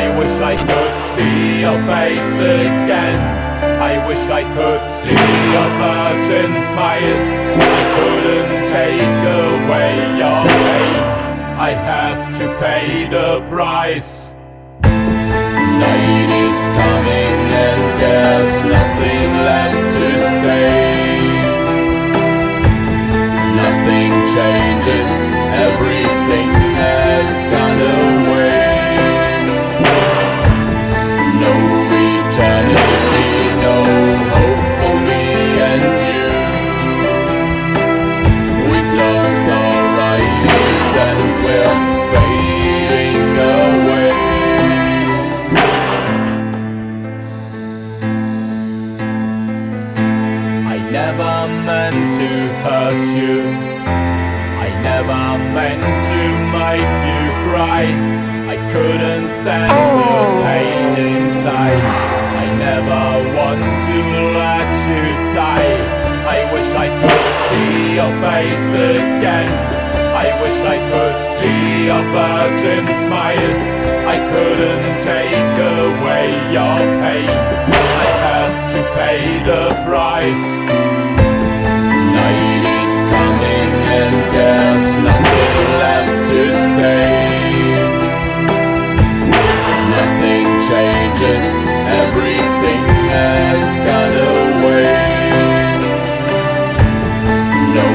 I wish I could see your face again. I wish I could see your virgin smile. I couldn't take away your pain. I have to pay the price. Night is coming and there's nothing left to stay. Nothing changes, everything has gone away. No eternity, no hope for me and you. We close our eyes and we're fading away. I never meant to hurt you. I never meant to make you cry. I couldn't stand the pain inside. I never want to let you die. I wish I could see your face again. I wish I could see your virgin smile. I couldn't take away your pain. I have to pay the price. Night is coming and there's nothing left to stay. Nothing changes, everything has gone away. No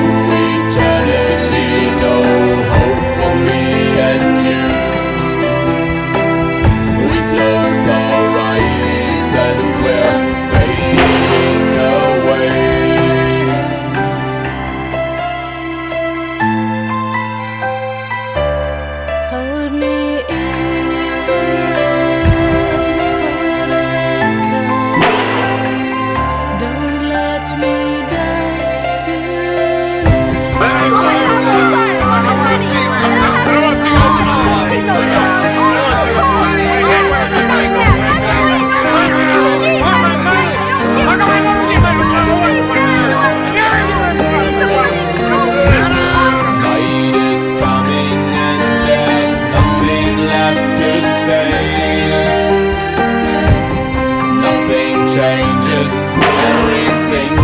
eternity, no hope for me and you. We close our eyes and we're fading away. Hold me in your arms for the last time. Don't let me die Night is coming and there's nothing left to stay. Nothing changes, everything